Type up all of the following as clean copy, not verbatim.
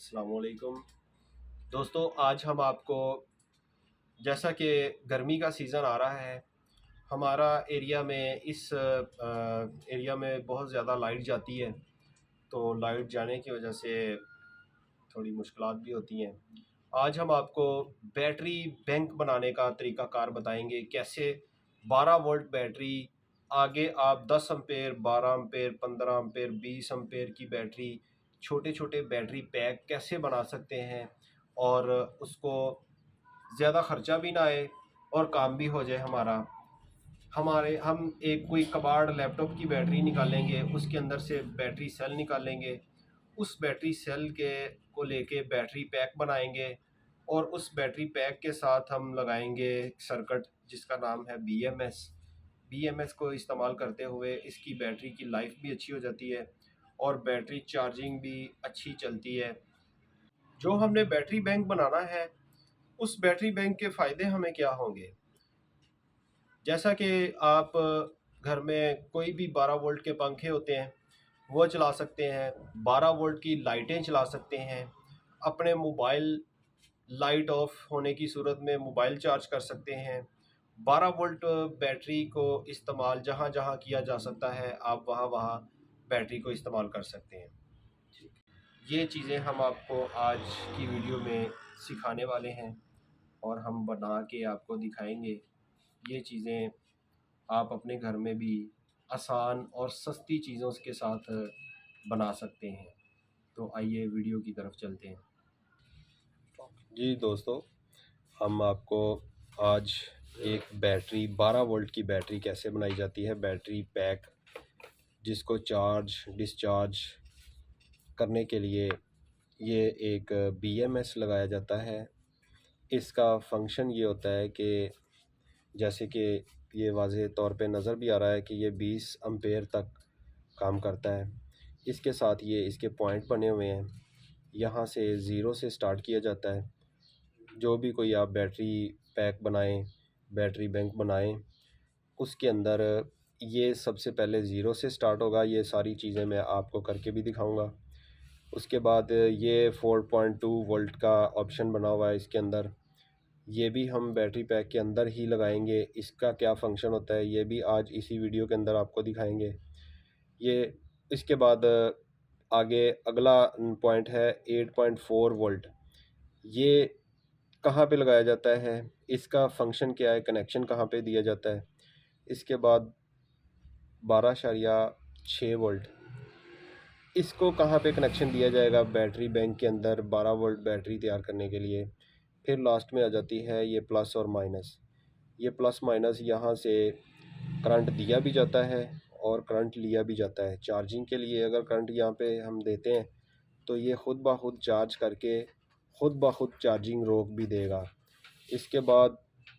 अस्सलामुअलैकुम दोस्तों, आज हम आपको, जैसा कि गर्मी का सीज़न आ रहा है, हमारा एरिया में इस एरिया में बहुत ज़्यादा लाइट जाती है। तो लाइट जाने की वजह से थोड़ी मुश्किलात भी होती हैं। आज हम आपको बैटरी बैंक बनाने का तरीक़ाकार बताएंगे। कैसे 12 वोल्ट बैटरी, आगे आप 10 एम्पेयर, 12 एम्पेयर, 15 एम्पेयर, 20 एम्पेयर की बैटरी, छोटे छोटे बैटरी पैक कैसे बना सकते हैं और उसको ज़्यादा ख़र्चा भी ना आए और काम भी हो जाए हमारा। हम एक कोई कबाड़ लैपटॉप की बैटरी निकालेंगे, उसके अंदर से बैटरी सेल निकालेंगे, उस बैटरी सेल के को लेके बैटरी पैक बनाएंगे और उस बैटरी पैक के साथ हम लगाएंगे सर्किट जिसका नाम है बीएमएस को इस्तेमाल करते हुए इसकी बैटरी की लाइफ भी अच्छी हो जाती है और बैटरी चार्जिंग भी अच्छी चलती है। जो हमने बैटरी बैंक बनाना है, उस बैटरी बैंक के फ़ायदे हमें क्या होंगे? जैसा कि आप घर में कोई भी 12 वोल्ट के पंखे होते हैं वो चला सकते हैं, 12 वोल्ट की लाइटें चला सकते हैं, अपने मोबाइल लाइट ऑफ होने की सूरत में मोबाइल चार्ज कर सकते हैं। 12 वोल्ट बैटरी को इस्तेमाल जहाँ जहाँ किया जा सकता है, आप वहाँ वहाँ बैटरी को इस्तेमाल कर सकते हैं। ये चीज़ें हम आपको आज की वीडियो में सिखाने वाले हैं और हम बना के आपको दिखाएंगे। ये चीज़ें आप अपने घर में भी आसान और सस्ती चीज़ों के साथ बना सकते हैं। तो आइए वीडियो की तरफ चलते हैं। जी दोस्तों, हम आपको आज एक बैटरी 12 वोल्ट की बैटरी कैसे बनाई जाती है, बैटरी पैक जिसको चार्ज डिस्चार्ज करने के लिए ये एक बीएमएस लगाया जाता है। इसका फंक्शन ये होता है कि जैसे कि ये वाज़ेह तौर पे नज़र भी आ रहा है कि ये 20 एम्पेयर तक काम करता है। इसके साथ ये इसके पॉइंट बने हुए हैं, यहाँ से ज़ीरो से स्टार्ट किया जाता है। जो भी कोई आप बैटरी पैक बनाएं, बैटरी बैंक बनाएं, उसके अंदर ये सबसे पहले ज़ीरो से स्टार्ट होगा। ये सारी चीज़ें मैं आपको करके भी दिखाऊंगा। उसके बाद ये 4.2 वोल्ट का ऑप्शन बना हुआ है इसके अंदर, ये भी हम बैटरी पैक के अंदर ही लगाएंगे। इसका क्या फ़ंक्शन होता है ये भी आज इसी वीडियो के अंदर आपको दिखाएंगे। ये इसके बाद आगे अगला पॉइंट है 8.4 वोल्ट। ये कहाँ पे लगाया जाता है, इसका फंक्शन क्या है, कनेक्शन कहाँ पे दिया जाता है। इसके बाद 12.6 वोल्ट, इसको कहाँ पे कनेक्शन दिया जाएगा बैटरी बैंक के अंदर 12 वोल्ट बैटरी तैयार करने के लिए। फिर लास्ट में आ जाती है ये प्लस और माइनस। ये प्लस माइनस यहाँ से करंट दिया भी जाता है और करंट लिया भी जाता है। चार्जिंग के लिए अगर करंट यहाँ पे हम देते हैं तो ये ख़ुद ब खुद चार्ज करके ख़ुद ब खुद चार्जिंग रोक भी देगा। इसके बाद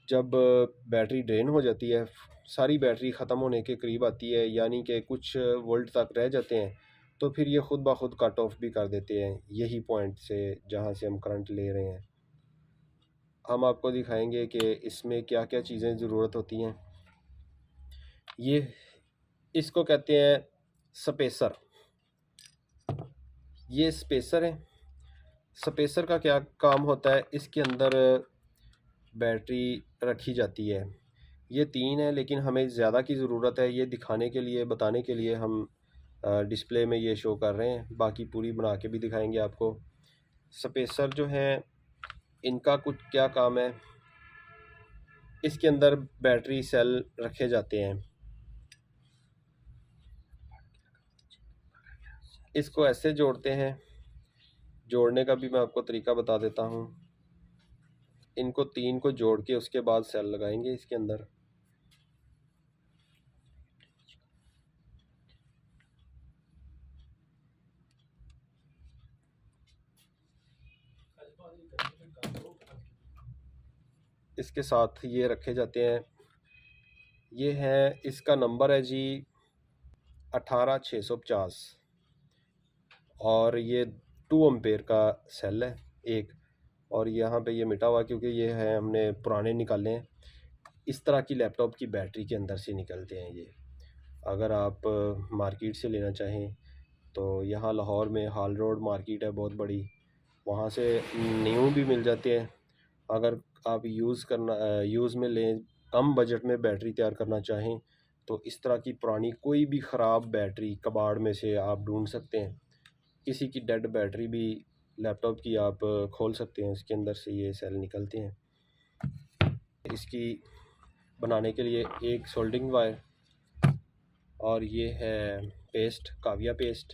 जब बैटरी ड्रेन हो जाती है, सारी बैटरी ख़त्म होने के करीब आती है, यानी कि कुछ वोल्ट तक रह जाते हैं, तो फिर ये ख़ुद ब खुद कट ऑफ भी कर देते हैं यही पॉइंट से जहाँ से हम करंट ले रहे हैं। हम आपको दिखाएंगे कि इसमें क्या क्या चीज़ें ज़रूरत होती हैं। ये इसको कहते हैं स्पेसर। ये स्पेसर है। स्पेसर का क्या काम होता है, इसके अंदर बैटरी रखी जाती है। ये 3 है लेकिन हमें ज़्यादा की ज़रूरत है। ये दिखाने के लिए, बताने के लिए हम डिस्प्ले में ये शो कर रहे हैं, बाकी पूरी बना के भी दिखाएंगे आपको। स्पेसर जो हैं, इनका कुछ क्या काम है, इसके अंदर बैटरी सेल रखे जाते हैं। इसको ऐसे जोड़ते हैं, जोड़ने का भी मैं आपको तरीका बता देता हूँ। इनको 3 को जोड़ के उसके बाद सेल लगाएंगे इसके अंदर। इसके साथ ये रखे जाते हैं। ये है, इसका नंबर है जी 18650 और ये 2 एम्पेयर का सेल है एक। और यहाँ पे ये मिटा हुआ क्योंकि ये है, हमने पुराने निकाले हैं। इस तरह की लैपटॉप की बैटरी के अंदर से निकलते हैं ये। अगर आप मार्केट से लेना चाहें तो यहाँ लाहौर में हाल रोड मार्केट है बहुत बड़ी, वहाँ से न्यू भी मिल जाते हैं। अगर आप यूज़ में लें, कम बजट में बैटरी तैयार करना चाहें तो इस तरह की पुरानी कोई भी ख़राब बैटरी कबाड़ में से आप ढूंढ सकते हैं। किसी की डेड बैटरी भी लैपटॉप की आप खोल सकते हैं, इसके अंदर से ये सेल निकलते हैं। इसकी बनाने के लिए एक सोल्डरिंग वायर और ये है पेस्ट, काविया पेस्ट,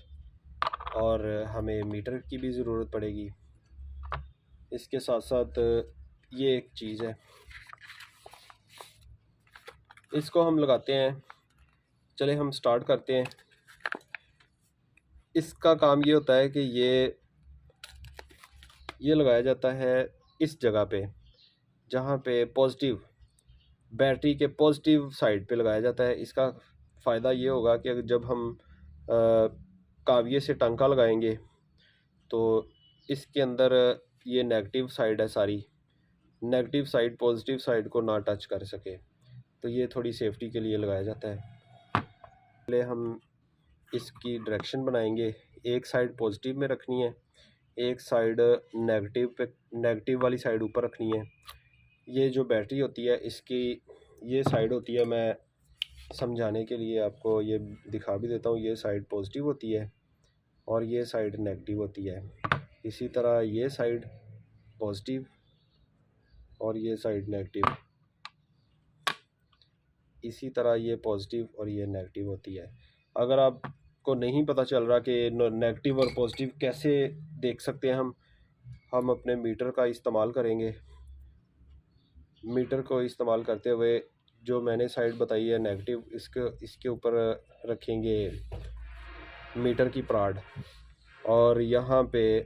और हमें मीटर की भी ज़रूरत पड़ेगी। इसके साथ साथ ये एक चीज़ है, इसको हम लगाते हैं। चले हम स्टार्ट करते हैं। इसका काम ये होता है कि ये लगाया जाता है इस जगह पे जहाँ पे पॉजिटिव, बैटरी के पॉजिटिव साइड पे लगाया जाता है। इसका फ़ायदा ये होगा कि अगर जब हम काविये से टांका लगाएंगे तो इसके अंदर ये नेगेटिव साइड है, सारी नेगेटिव साइड पॉजिटिव साइड को ना टच कर सके, तो ये थोड़ी सेफ्टी के लिए लगाया जाता है। पहले हम इसकी डायरेक्शन बनाएंगे, एक साइड पॉजिटिव में रखनी है, एक साइड नेगेटिव वाली साइड ऊपर रखनी है। ये जो बैटरी होती है इसकी ये साइड होती है, मैं समझाने के लिए आपको ये दिखा भी देता हूँ। ये साइड पॉजिटिव होती है और ये साइड नेगेटिव होती है। इसी तरह ये साइड पॉजिटिव और ये साइड नेगेटिव, इसी तरह ये पॉजिटिव और ये नेगेटिव होती है। अगर आपको नहीं पता चल रहा कि नेगेटिव और पॉजिटिव कैसे देख सकते हैं हम अपने मीटर का इस्तेमाल करेंगे। मीटर को इस्तेमाल करते हुए जो मैंने साइड बताई है नेगेटिव, इसके ऊपर रखेंगे मीटर की प्राड, और यहाँ पे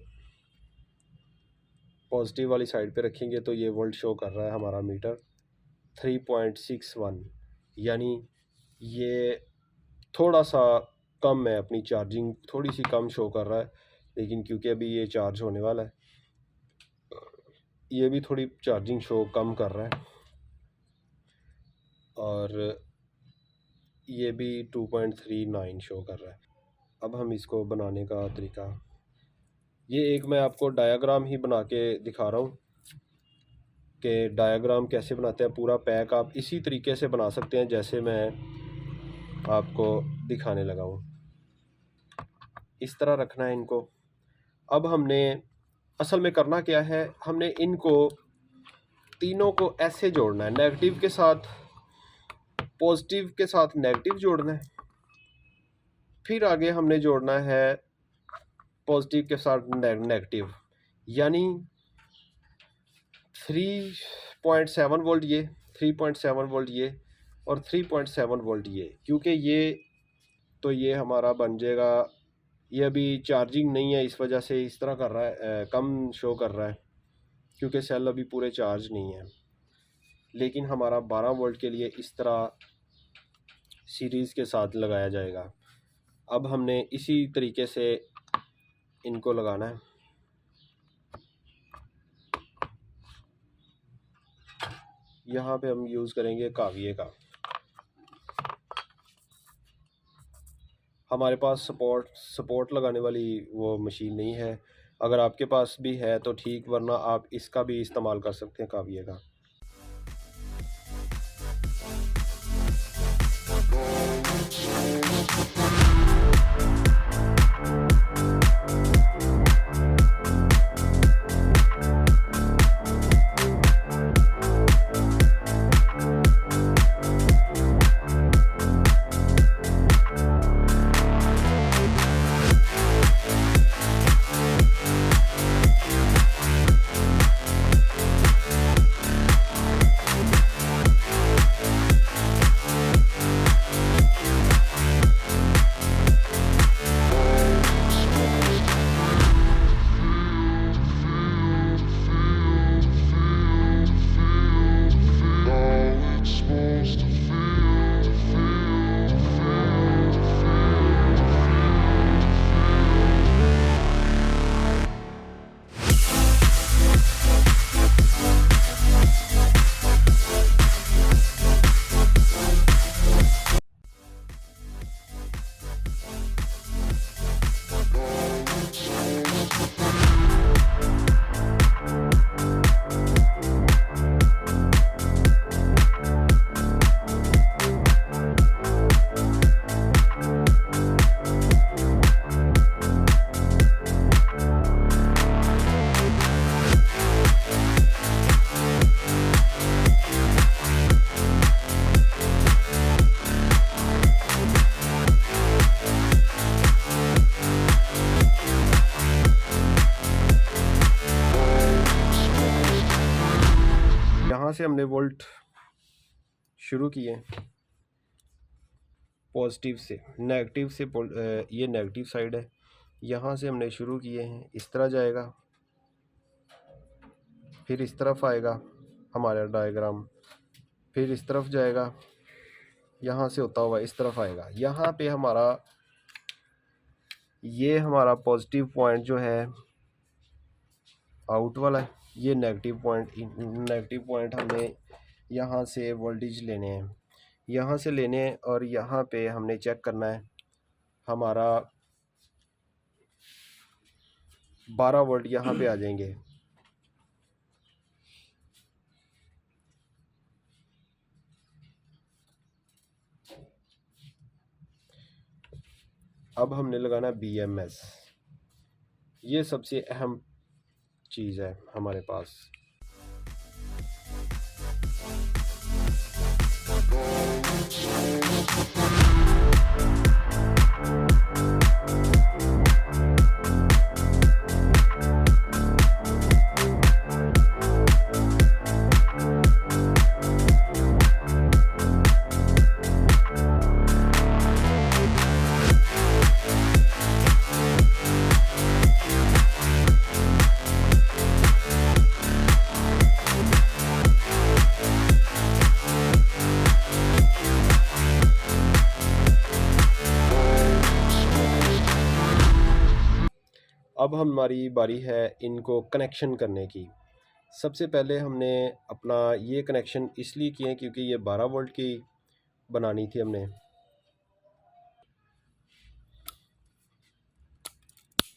पॉजिटिव वाली साइड पे रखेंगे तो ये वोल्ट शो कर रहा है हमारा मीटर 3.61, यानी ये थोड़ा सा कम है, अपनी चार्जिंग थोड़ी सी कम शो कर रहा है। लेकिन क्योंकि अभी ये चार्ज होने वाला है, ये भी थोड़ी चार्जिंग शो कम कर रहा है, और ये भी 2.39 शो कर रहा है। अब हम इसको बनाने का तरीका, ये एक मैं आपको डायग्राम ही बना के दिखा रहा हूँ कि डायग्राम कैसे बनाते हैं। पूरा पैक आप इसी तरीके से बना सकते हैं जैसे मैं आपको दिखाने लगा हूँ। इस तरह रखना है इनको। अब हमने असल में करना क्या है, हमने इनको तीनों को ऐसे जोड़ना है, नेगेटिव के साथ पॉजिटिव के साथ नेगेटिव जोड़ना है, फिर आगे हमने जोड़ना है पॉजिटिव के साथ नेगेटिव, यानी 3.7 वोल्ट ये, 3.7 वोल्ट ये और 3.7 वोल्ट ये। क्योंकि ये हमारा बन जाएगा, ये अभी चार्जिंग नहीं है इस वजह से इस तरह कर रहा है, कम शो कर रहा है क्योंकि सेल अभी पूरे चार्ज नहीं है। लेकिन हमारा 12 वोल्ट के लिए इस तरह सीरीज़ के साथ लगाया जाएगा। अब हमने इसी तरीके से इनको लगाना है। यहाँ पे हम यूज़ करेंगे काविये का। हमारे पास सपोर्ट लगाने वाली वो मशीन नहीं है, अगर आपके पास भी है तो ठीक, वरना आप इसका भी इस्तेमाल कर सकते हैं, काविये का। से हमने वोल्ट शुरू किए पॉजिटिव से, नेगेटिव से ये नेगेटिव साइड है, यहाँ से हमने शुरू किए हैं, इस तरह जाएगा, फिर इस तरफ आएगा हमारा डायग्राम, फिर इस तरफ जाएगा, यहाँ से होता हुआ इस तरफ आएगा। यहाँ पे हमारा ये हमारा पॉजिटिव पॉइंट जो है आउट वाला है, ये नेगेटिव पॉइंट हमने यहाँ से वोल्टेज लेने हैं, यहाँ से लेने हैं, और यहाँ पे हमने चेक करना है हमारा 12 वोल्ट यहाँ पे आ जाएंगे। अब हमने लगाना BMS, ये सबसे अहम चीज़ है हमारे पास। अब हमारी बारी है इनको कनेक्शन करने की। सबसे पहले हमने अपना ये कनेक्शन इसलिए किए क्योंकि ये 12 वोल्ट की बनानी थी हमने।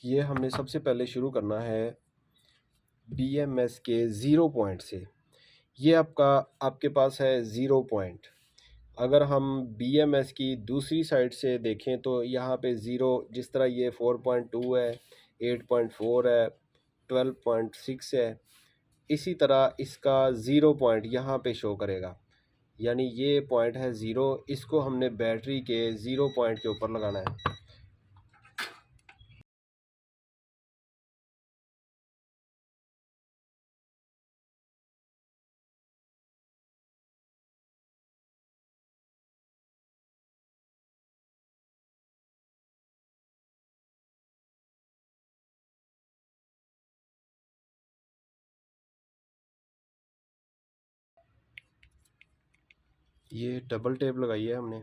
ये हमने सबसे पहले शुरू करना है BMS के 0 पॉइंट से। ये आपके पास है 0 पॉइंट। अगर हम BMS की दूसरी साइड से देखें तो यहाँ पे 0, जिस तरह ये 4.2 है, 8.4 है, 12.6 है, इसी तरह इसका 0 पॉइंट यहाँ पे शो करेगा, यानी ये पॉइंट है 0। इसको हमने बैटरी के 0 पॉइंट के ऊपर लगाना है। ये डबल टेप लगाई है हमने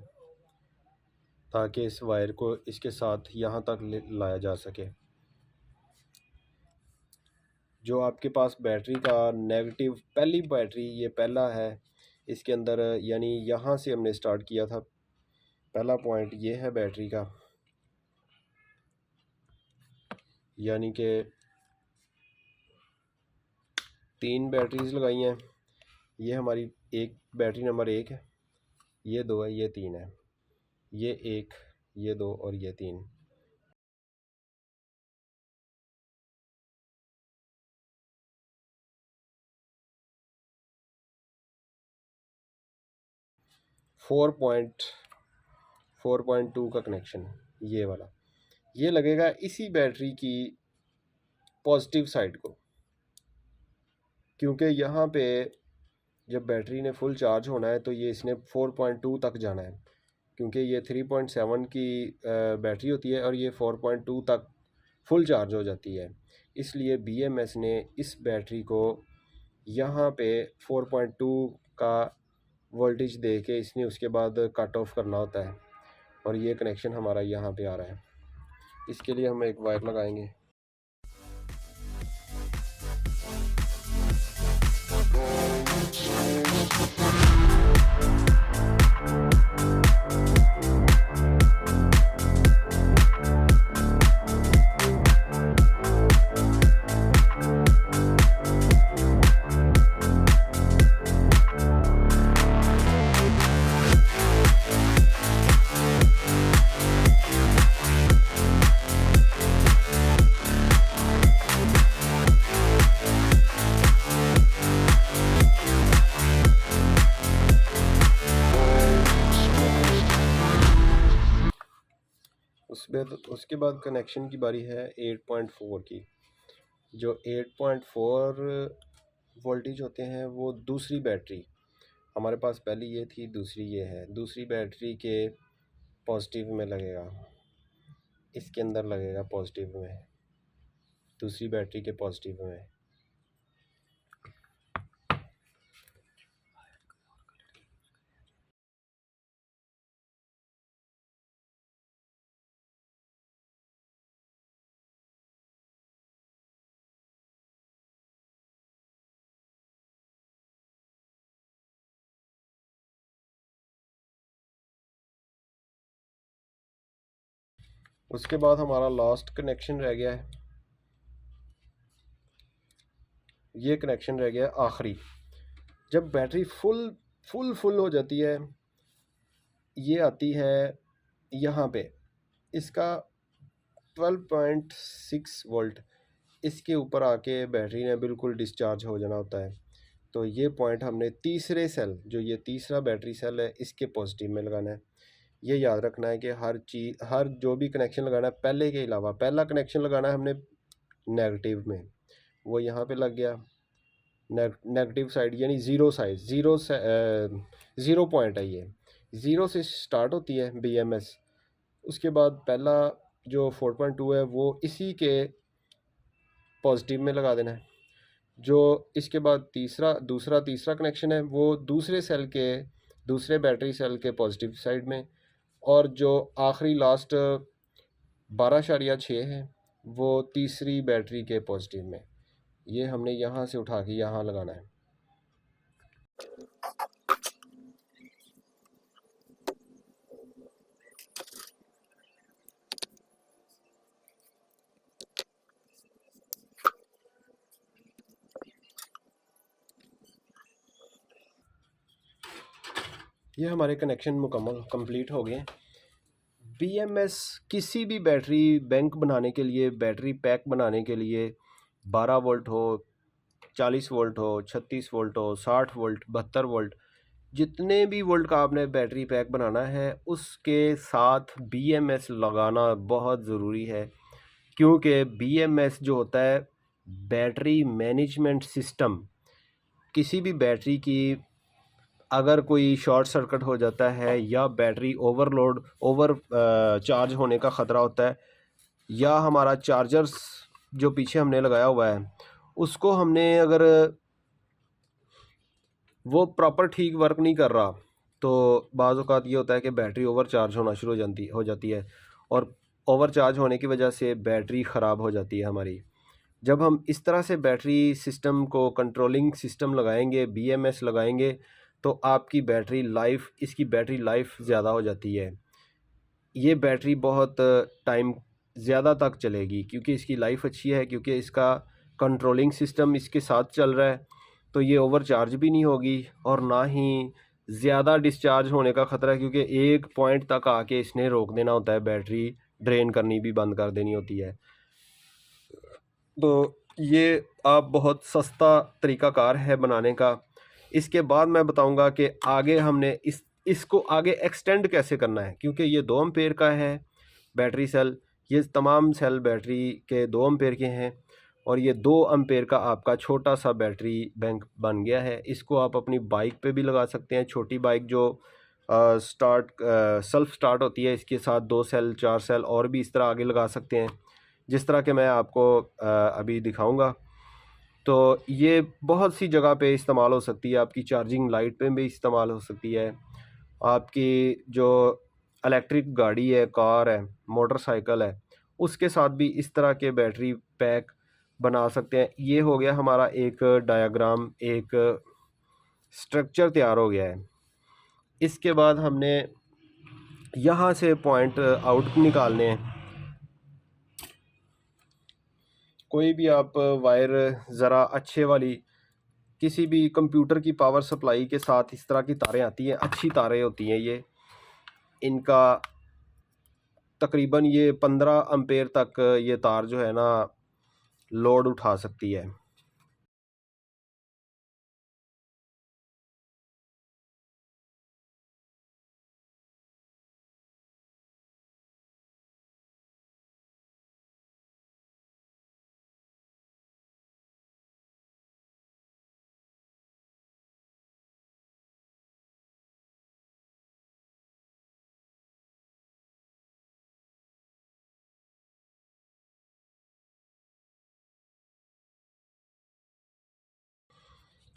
ताकि इस वायर को इसके साथ यहाँ तक लाया जा सके। जो आपके पास बैटरी का नेगेटिव पहली बैटरी, ये पहला है इसके अंदर, यानी यहाँ से हमने स्टार्ट किया था, पहला पॉइंट ये है बैटरी का, यानी कि 3 बैटरीज लगाई हैं। ये हमारी एक बैटरी नंबर 1 है, ये 2 है, ये 3 है, ये 1, ये 2 और ये 3। फोर पॉइंट टू का कनेक्शन ये वाला, ये लगेगा इसी बैटरी की पॉजिटिव साइड को, क्योंकि यहाँ पे जब बैटरी ने फुल चार्ज होना है तो ये इसने 4.2 तक जाना है, क्योंकि ये 3.7 की बैटरी होती है और ये 4.2 तक फुल चार्ज हो जाती है। इसलिए BMS ने इस बैटरी को यहाँ पे 4.2 का वोल्टेज दे के इसने उसके बाद कट ऑफ करना होता है, और ये कनेक्शन हमारा यहाँ पे आ रहा है। इसके लिए हम एक वायर लगाएंगे। उसके बाद कनेक्शन की बारी है 8.4 की। जो 8.4 वोल्टेज होते हैं वो दूसरी बैटरी, हमारे पास पहली ये थी, दूसरी ये है, दूसरी बैटरी के पॉजिटिव में लगेगा, इसके अंदर लगेगा पॉजिटिव में, दूसरी बैटरी के पॉजिटिव में। उसके बाद हमारा लास्ट कनेक्शन रह गया है, ये कनेक्शन रह गया है आखिरी। जब बैटरी फुल हो जाती है, ये आती है यहाँ पे, इसका 12.6 वोल्ट इसके ऊपर आके बैटरी ने बिल्कुल डिस्चार्ज हो जाना होता है। तो ये पॉइंट हमने तीसरे सेल, जो ये तीसरा बैटरी सेल है, इसके पॉजिटिव में लगाना है। ये याद रखना है कि हर जो भी कनेक्शन लगाना है, पहले के अलावा पहला कनेक्शन लगाना है हमने नेगेटिव में, वो यहाँ पे लग गया नेगेटिव साइड, यानी ज़ीरो साइड, ज़ीरो पॉइंट है ये, ज़ीरो से स्टार्ट होती है BMS। उसके बाद पहला जो 4.2 है वो इसी के पॉजिटिव में लगा देना है। जो इसके बाद तीसरा कनेक्शन है वो दूसरे सेल के, दूसरे बैटरी सेल के पॉजिटिव साइड में, और जो आखिरी लास्ट 12.6 है वो तीसरी बैटरी के पॉजिटिव में। ये हमने यहाँ से उठा के यहाँ लगाना है। ये हमारे कनेक्शन मुकम्मल कंप्लीट हो गए। BMS किसी भी बैटरी बैंक बनाने के लिए, बैटरी पैक बनाने के लिए 12 वोल्ट हो, 40 वोल्ट हो, 36 वोल्ट हो, 60 वोल्ट, 72 वोल्ट, जितने भी वोल्ट का आपने बैटरी पैक बनाना है उसके साथ BMS लगाना बहुत ज़रूरी है। क्योंकि BMS जो होता है बैटरी मैनेजमेंट सिस्टम, किसी भी बैटरी की अगर कोई शॉर्ट सर्किट हो जाता है या बैटरी ओवर चार्ज होने का ख़तरा होता है, या हमारा चार्जर्स जो पीछे हमने लगाया हुआ है उसको हमने अगर वो प्रॉपर ठीक वर्क नहीं कर रहा, तो बाज़ औक़ात ये होता है कि बैटरी ओवर चार्ज होना शुरू हो जाती है, और ओवर चार्ज होने की वजह से बैटरी ख़राब हो जाती है हमारी। जब हम इस तरह से बैटरी सिस्टम को, कंट्रोलिंग सिस्टम लगाएंगे, BMS लगाएंगे, तो आपकी इसकी बैटरी लाइफ ज़्यादा हो जाती है। ये बैटरी बहुत टाइम ज़्यादा तक चलेगी क्योंकि इसकी लाइफ अच्छी है, क्योंकि इसका कंट्रोलिंग सिस्टम इसके साथ चल रहा है, तो ये ओवर चार्ज भी नहीं होगी और ना ही ज़्यादा डिस्चार्ज होने का ख़तरा है, क्योंकि एक पॉइंट तक आके इसने रोक देना होता है, बैटरी ड्रेन करनी भी बंद कर देनी होती है। तो ये आप बहुत सस्ता तरीक़ाकार है बनाने का। इसके बाद मैं बताऊंगा कि आगे हमने इसको आगे एक्सटेंड कैसे करना है, क्योंकि ये 2 एम्पेयर का है बैटरी सेल, ये तमाम सेल बैटरी के 2 एम्पेयर के हैं, और ये 2 एम्पेयर का आपका छोटा सा बैटरी बैंक बन गया है। इसको आप अपनी बाइक पे भी लगा सकते हैं, छोटी बाइक जो सेल्फ स्टार्ट होती है, इसके साथ 2 सेल 4 सेल और भी इस तरह आगे लगा सकते हैं, जिस तरह के मैं आपको अभी दिखाऊंगा। तो ये बहुत सी जगह पे इस्तेमाल हो सकती है, आपकी चार्जिंग लाइट पे भी इस्तेमाल हो सकती है, आपकी जो इलेक्ट्रिक गाड़ी है, कार है, मोटरसाइकिल है, उसके साथ भी इस तरह के बैटरी पैक बना सकते हैं। ये हो गया हमारा एक डायग्राम, एक स्ट्रक्चर तैयार हो गया है। इसके बाद हमने यहाँ से पॉइंट आउट निकालने हैं। कोई भी आप वायर ज़रा अच्छे वाली, किसी भी कंप्यूटर की पावर सप्लाई के साथ इस तरह की तारें आती हैं, अच्छी तारें होती हैं ये, इनका तकरीबन ये 15 एम्पेयर तक ये तार जो है ना लोड उठा सकती है।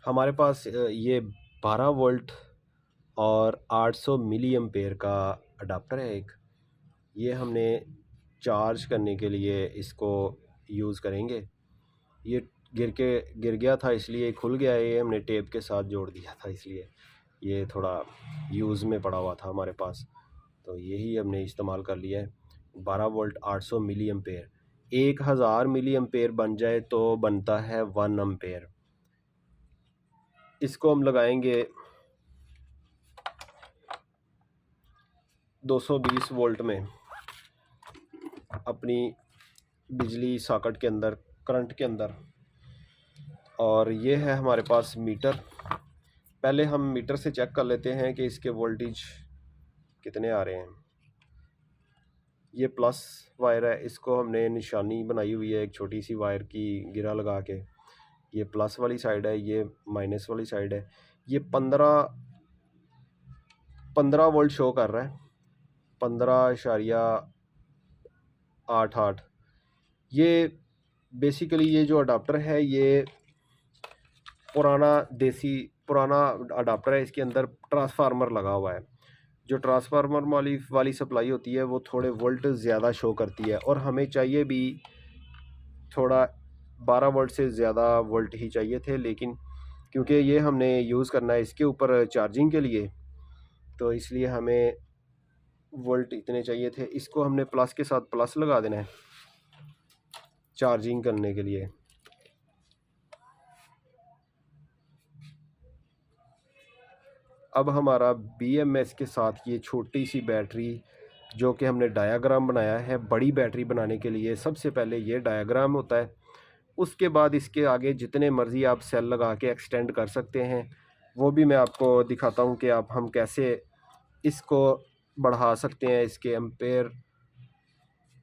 हमारे पास ये 12 वोल्ट और 800 मिली एम्पेयर का अडाप्टर है एक। ये हमने चार्ज करने के लिए इसको यूज़ करेंगे। ये गिर गया था इसलिए खुल गया है, ये हमने टेप के साथ जोड़ दिया था, इसलिए ये थोड़ा यूज़ में पड़ा हुआ था हमारे पास, तो यही हमने इस्तेमाल कर लिया है। 12 volt 800 milliampere, 1000 milliampere बन जाए तो बनता है 1 एम्पेयर। इसको हम लगाएंगे 220 वोल्ट में अपनी बिजली सॉकेट के अंदर, करंट के अंदर। और ये है हमारे पास मीटर। पहले हम मीटर से चेक कर लेते हैं कि इसके वोल्टेज कितने आ रहे हैं। ये प्लस वायर है, इसको हमने निशानी बनाई हुई है एक छोटी सी वायर की गिरा लगा के। ये प्लस वाली साइड है, ये माइनस वाली साइड है। ये 15 वोल्ट शो कर रहा है, 15.88। ये बेसिकली ये जो अडाप्टर है ये पुराना अडाप्टर है। इसके अंदर ट्रांसफार्मर लगा हुआ है। जो ट्रांसफार्मर वाली सप्लाई होती है वो थोड़े वोल्ट ज़्यादा शो करती है, और हमें चाहिए भी थोड़ा 12 वोल्ट से ज़्यादा वोल्ट ही चाहिए थे, लेकिन क्योंकि ये हमने यूज़ करना है इसके ऊपर चार्जिंग के लिए, तो इसलिए हमें वोल्ट इतने चाहिए थे। इसको हमने प्लस के साथ प्लस लगा देना है चार्जिंग करने के लिए। अब हमारा BMS के साथ ये छोटी सी बैटरी, जो कि हमने डायाग्राम बनाया है, बड़ी बैटरी बनाने के लिए सबसे पहले ये डायाग्राम होता है। उसके बाद इसके आगे जितने मर्ज़ी आप सेल लगा के एक्सटेंड कर सकते हैं, वो भी मैं आपको दिखाता हूँ कि हम कैसे इसको बढ़ा सकते हैं। इसके एम्पेयर,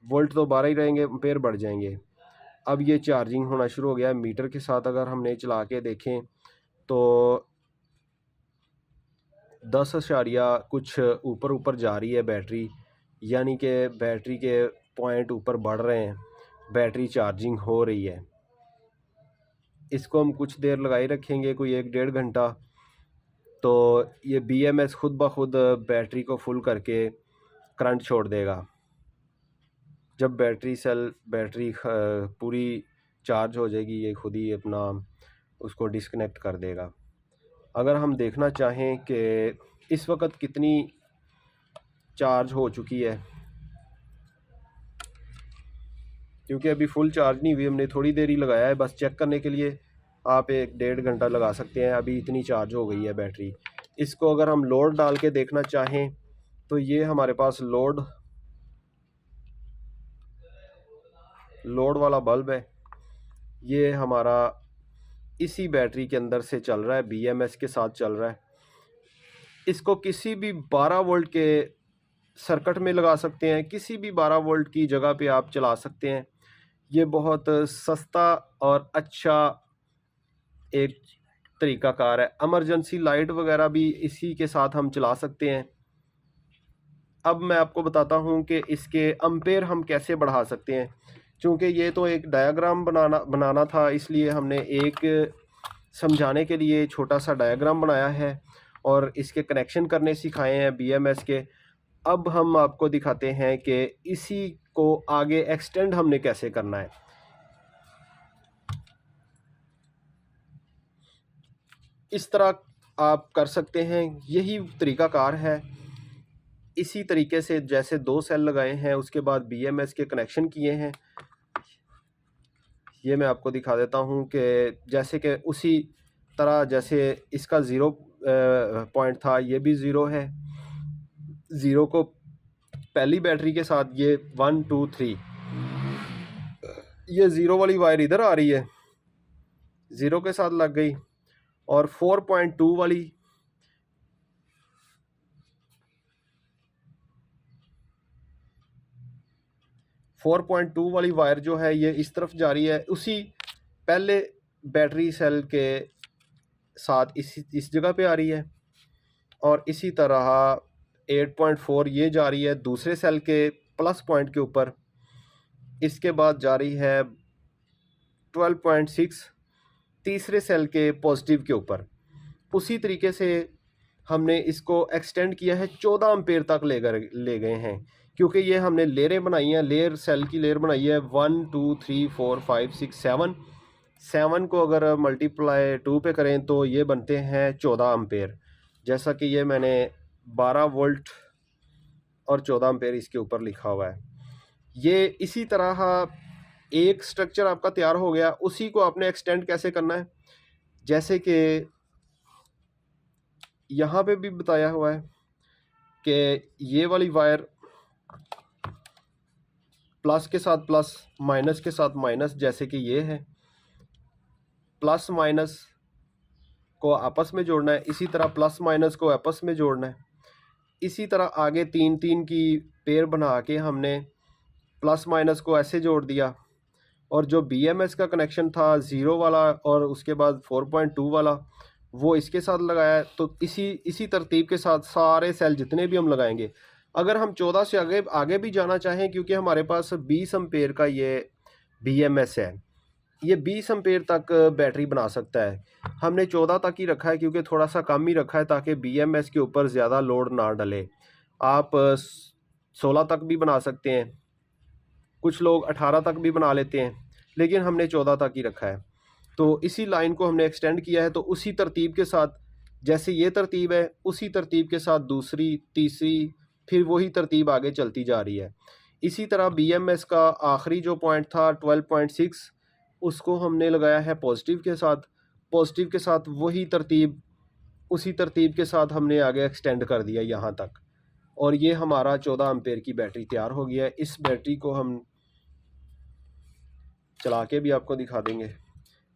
वोल्ट तो 12 ही रहेंगे, एम्पेयर बढ़ जाएंगे। अब ये चार्जिंग होना शुरू हो गया है मीटर के साथ। अगर हमने चला के देखें तो 10 कुछ ऊपर जा रही है बैटरी, यानी कि बैटरी के पॉइंट ऊपर बढ़ रहे हैं, बैटरी चार्जिंग हो रही है। इसको हम कुछ देर लगाए रखेंगे, कोई 1-1.5 घंटा, तो ये BMS खुद ब खुद बैटरी को फुल करके करंट छोड़ देगा। जब बैटरी पूरी चार्ज हो जाएगी, ये खुद ही अपना उसको डिस्कनेक्ट कर देगा। अगर हम देखना चाहें कि इस वक्त कितनी चार्ज हो चुकी है, क्योंकि अभी फुल चार्ज नहीं हुई, हमने थोड़ी देर ही लगाया है बस चेक करने के लिए। आप 1-1.5 घंटा लगा सकते हैं, अभी इतनी चार्ज हो गई है बैटरी। इसको अगर हम लोड डाल के देखना चाहें तो ये हमारे पास लोड वाला बल्ब है। ये हमारा इसी बैटरी के अंदर से चल रहा है, BMS के साथ चल रहा है। इसको किसी भी 12 वोल्ट के सर्किट में लगा सकते हैं, किसी भी 12 वोल्ट की जगह पे आप चला सकते हैं। ये बहुत सस्ता और अच्छा एक तरीक़ाकार है। इमरजेंसी लाइट वगैरह भी इसी के साथ हम चला सकते हैं। अब मैं आपको बताता हूँ कि इसके एम्पेयर हम कैसे बढ़ा सकते हैं। चूँकि ये तो एक डायग्राम बनाना था, इसलिए हमने एक समझाने के लिए छोटा सा डायग्राम बनाया है और इसके कनेक्शन करने सिखाए हैं BMS के। अब हम आपको दिखाते हैं कि इसी को आगे एक्सटेंड हमने कैसे करना है। इस तरह आप कर सकते हैं, यही तरीक़ाकार है। इसी तरीके से जैसे 2 सेल लगाए हैं, उसके बाद BMS के कनेक्शन किए हैं। ये मैं आपको दिखा देता हूँ कि जैसे कि उसी तरह जैसे इसका 0 पॉइंट था, ये भी 0 है। 0 को पहली बैटरी के साथ ये 1 2 3, ये 0 वाली वायर इधर आ रही है, 0 के साथ लग गई। और 4.2 वाली वायर जो है ये इस तरफ जा रही है, उसी पहले बैटरी सेल के साथ इस जगह पे आ रही है। और इसी तरह 8.4 ये जा रही है दूसरे सेल के प्लस पॉइंट के ऊपर। इसके बाद जा रही है 12.6 तीसरे सेल के पॉजिटिव के ऊपर। उसी तरीके से हमने इसको एक्सटेंड किया है, 14 एम्पेयर तक ले गए हैं, क्योंकि ये हमने लेयरें बनाई हैं, लेयर सेल की लेयर बनाई है 1 2 3 4 5 6 7 को अगर मल्टीप्लाई 2 पे करें तो ये बनते हैं 14 एम्पेयर। जैसा कि ये मैंने 12 वोल्ट और 14 एम्पेयर इसके ऊपर लिखा हुआ है। ये इसी तरह एक स्ट्रक्चर आपका तैयार हो गया, उसी को आपने एक्सटेंड कैसे करना है, जैसे कि यहाँ पे भी बताया हुआ है कि ये वाली वायर प्लस के साथ प्लस, माइनस के साथ माइनस, जैसे कि ये है, प्लस माइनस को आपस में जोड़ना है, इसी तरह प्लस माइनस को आपस में जोड़ना है। इसी तरह आगे 3 3 की पेयर बना के हमने प्लस माइनस को ऐसे जोड़ दिया, और जो BMS का कनेक्शन था 0 वाला और उसके बाद 4.2 वाला वो इसके साथ लगाया है। तो इसी तरतीब के साथ सारे सेल जितने भी हम लगाएंगे, अगर हम 14 से आगे भी जाना चाहें, क्योंकि हमारे पास 20 एम्पेयर का ये BMS है, ये 20 एम्पेयर तक बैटरी बना सकता है। हमने 14 तक ही रखा है क्योंकि थोड़ा सा कम ही रखा है ताकि BMS के ऊपर ज़्यादा लोड ना डले। आप 16 तक भी बना सकते हैं, कुछ लोग 18 तक भी बना लेते हैं, लेकिन हमने 14 तक ही रखा है। तो इसी लाइन को हमने एक्सटेंड किया है, तो उसी तरतीब के साथ, जैसे ये तरतीब है उसी तरतीब के साथ दूसरी, तीसरी, फिर वही तरतीब आगे चलती जा रही है। इसी तरह BMS का आखिरी जो पॉइंट था 12.6, उसको हमने लगाया है पॉजिटिव के साथ, पॉजिटिव के साथ वही तरतीब, उसी तरतीब के साथ हमने आगे एक्सटेंड कर दिया यहाँ तक, और ये हमारा 14 एम्पेयर की बैटरी तैयार हो गया है। इस बैटरी को हम चला के भी आपको दिखा देंगे,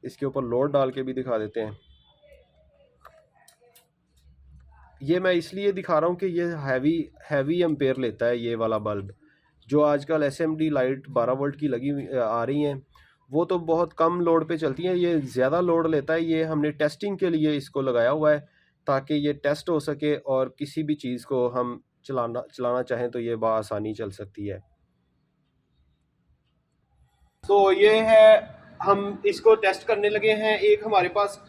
इसके ऊपर लोड डाल के भी दिखा देते हैं। ये मैं इसलिए दिखा रहा हूँ कि ये हैवी एम्पेयर लेता है ये वाला बल्ब। जो आजकल SMD लाइट 12 वोल्ट की लगी आ रही हैं, वो तो बहुत कम लोड पे चलती हैं, ये ज़्यादा लोड लेता है। ये हमने टेस्टिंग के लिए इसको लगाया हुआ है ताकि ये टेस्ट हो सके, और किसी भी चीज़ को हम चलाना चाहें तो ये बआसानी चल सकती है। तो ये है, हम इसको टेस्ट करने लगे हैं। एक हमारे पास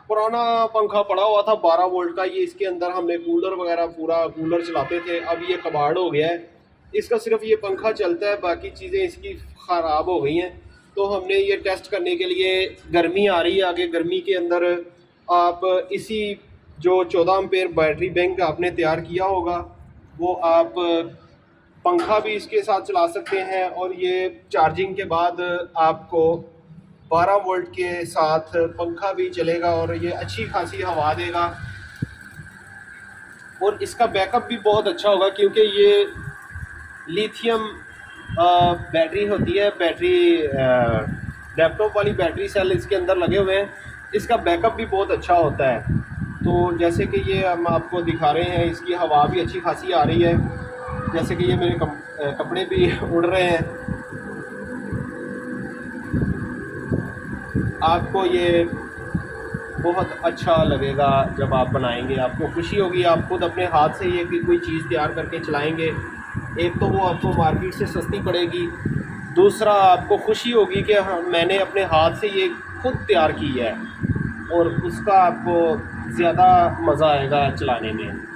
पुराना पंखा पड़ा हुआ था 12 वोल्ट का, ये इसके अंदर हमने कूलर वगैरह, पूरा कूलर चलाते थे। अब ये कबाड़ हो गया है, इसका सिर्फ ये पंखा चलता है, बाकी चीज़ें इसकी ख़राब हो गई हैं। तो हमने ये टेस्ट करने के लिए, गर्मी आ रही है आगे, गर्मी के अंदर आप इसी जो 14 एम्पेयर बैटरी बैंक आपने तैयार किया होगा, वो आप पंखा भी इसके साथ चला सकते हैं, और ये चार्जिंग के बाद आपको 12 वोल्ट के साथ पंखा भी चलेगा और ये अच्छी खासी हवा देगा, और इसका बैकअप भी बहुत अच्छा होगा क्योंकि ये लिथियम बैटरी होती है, बैटरी लैपटॉप वाली बैटरी सेल इसके अंदर लगे हुए हैं। इसका बैकअप भी बहुत अच्छा होता है। तो जैसे कि ये हम आपको दिखा रहे हैं, इसकी हवा भी अच्छी खासी आ रही है, जैसे कि ये मेरे कपड़े भी उड़ रहे हैं। आपको ये बहुत अच्छा लगेगा जब आप बनाएंगे, आपको खुशी होगी, आप खुद अपने हाथ से ये कोई चीज़ तैयार करके चलाएंगे। एक तो वो आपको मार्केट से सस्ती पड़ेगी, दूसरा आपको खुशी होगी कि मैंने अपने हाथ से ये खुद तैयार की है, और उसका आपको ज़्यादा मज़ा आएगा चलाने में।